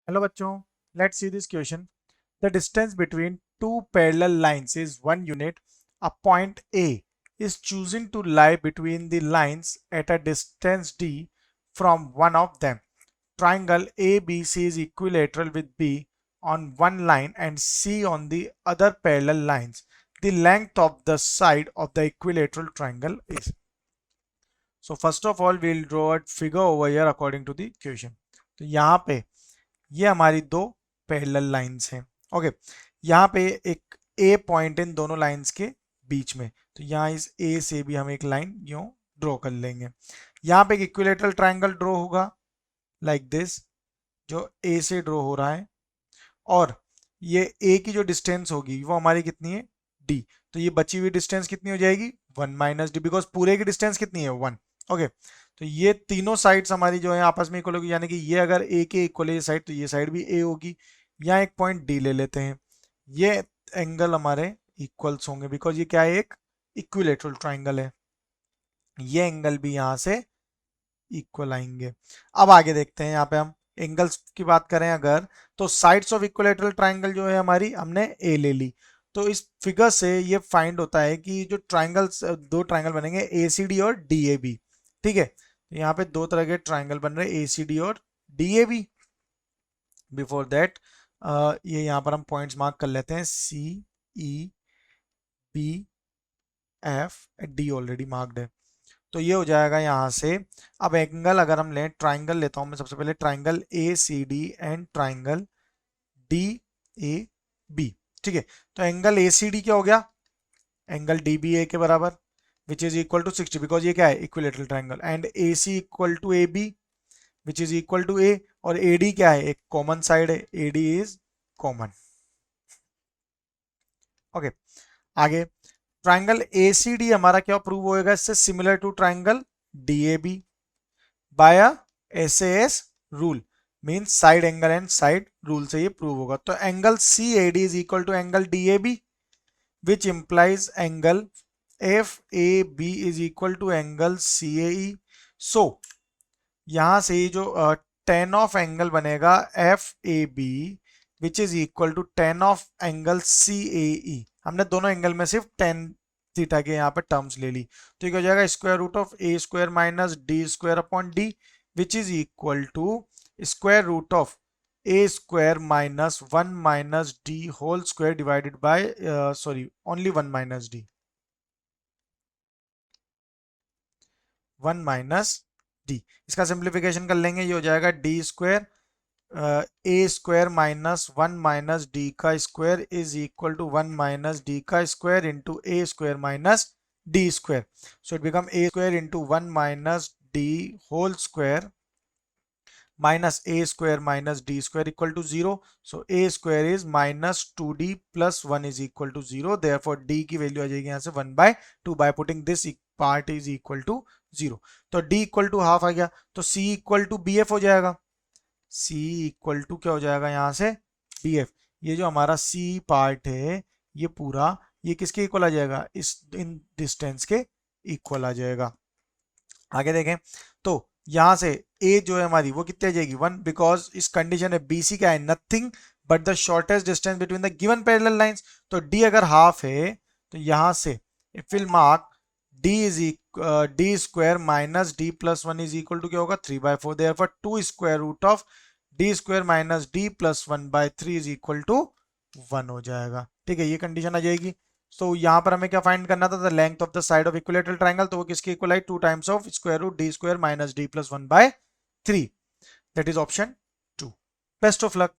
Hello bachcho, let's see this question. The distance between two parallel lines is 1 unit. A point A is chosen to lie between the lines at a distance d from one of them. Triangle ABC is equilateral with B on one line and C on the other parallel lines. The length of the side of the equilateral triangle is. So first of all, we'll draw a figure over here according to the question. तो यहाँ पे ये हमारी दो parallel lines हैं। Okay, यहाँ पे एक ए पॉइंट इन दोनों लाइंस के बीच में, तो यहाँ इस ए से भी हम एक लाइन यूं ड्रॉ कर लेंगे। यहाँ पे एक इक्विलेटरल ट्रायंगल ड्रॉ होगा लाइक दिस, जो ए से ड्रॉ हो रहा है, और ये ए की जो डिस्टेंस होगी वो हमारी कितनी है, डी। तो ये बची हुई डिस्टेंस कितनी हो जाएगी, 1 माइनस डी, बिकॉज पूरे की डिस्टेंस कितनी है, 1। ओके, तो ये तीनों साइड्स हमारी जो है आपस में इक्वल होगी, यानी कि ये अगर ए के इक्वल है ये साइड, तो ये साइड भी ए होगी। यहाँ एक पॉइंट डी ले लेते हैं, ये एंगल हमारे इक्वल्स होंगे बिकॉज ये क्या है, एक इक्विलेटरल ट्राइंगल है। ये एंगल भी यहाँ से इक्वल आएंगे। अब आगे देखते हैं, यहाँ पे हम एंगल्स की बात करें अगर, तो साइड्स ऑफ इक्विलेटरल ट्राइंगल जो है हमारी, हमने ए ले ली। तो इस फिगर से ये फाइंड होता है कि जो ट्राइंगल्स, दो ट्राइंगल बनेंगे एसीडी और डीएबी। ठीक है, तो यहाँ पे दो तरह के ट्राइंगल बन रहे हैं, एसीडी और डीएबी। बिफोर दैट ये यहाँ पर हम पॉइंट्स मार्क कर लेते हैं, C E B F, D already marked है। तो ये हो जाएगा यहाँ से। अब एंगल अगर हम लें, ट्राइंगल लेता हूं मैं सबसे पहले, triangle A C D and triangle D A B. ठीक है, तो एंगल ए सी डी क्या हो गया, एंगल डी बी ए के बराबर, which is equal to 60, because ये क्या है, equilateral triangle. And A C equal to A B which is equal to A, और ए डी क्या है, एक कॉमन साइड है, A D is common. Okay, आगे ट्राइंगल ए सी डी हमारा क्या प्रूव होएगा, इससे similar to triangle D A B by SAS rule, means side angle and side rule से ये प्रूव होगा। तो angle CAD is equal to angle DAB, which implies angle FAB is equal to angle CAE। So यहां से जो tan of angle बनेगा FAB which is equal to tan of angle CAE। हमने दोनों एंगल में सिर्फ tan थीटा के यहाँ पे टर्म्स ले ली, तो ये हो जाएगा square root of A square minus D square upon D, which is equal to square root of A square minus 1 minus D whole square divided by sorry only 1 minus D, 1 minus D. इसका simplification कर लेंगे, ये हो जाएगा D square A square minus 1 minus D का square is equal to 1 minus D का square into A square minus D square. So it become A square into 1 minus D whole square minus a square minus d square equal to 0. So a square is minus 2d plus 1 is equal to 0. Therefore d की value आ जाएगी यहाँ से 1/2 by putting this part is equal to 0. तो d equal to half आ गया, तो c equal to bf हो जाएगा। c equal to क्या हो जाएगा यहाँ से, bf। ये जो हमारा c पार्ट है ये पूरा, ये किसके इक्वल आ जाएगा, इस इन डिस्टेंस के इक्वल आ जाएगा। आगे देखें, तो यहां से a जो है हमारी वो कितनी आ जाएगी, 1, बिकॉज इस कंडीशन में BC क्या है, nothing but the shortest distance between the given parallel lines. तो d अगर हाफ है तो यहां से if will mark d is D square minus D plus 1 is equal to क्या होगा, 3/4। Therefore 2 square root of D square minus D plus 1/3 is equal to 1 हो जाएगा। ठीक है, ये कंडीशन आ जाएगी। तो यहाँ पर हमें क्या फाइंड करना था, the length of the side of equilateral triangle, तो वो किसके इक्वल आई, 2 times of square root D square minus D plus 1/3। That is option 2। Best of luck.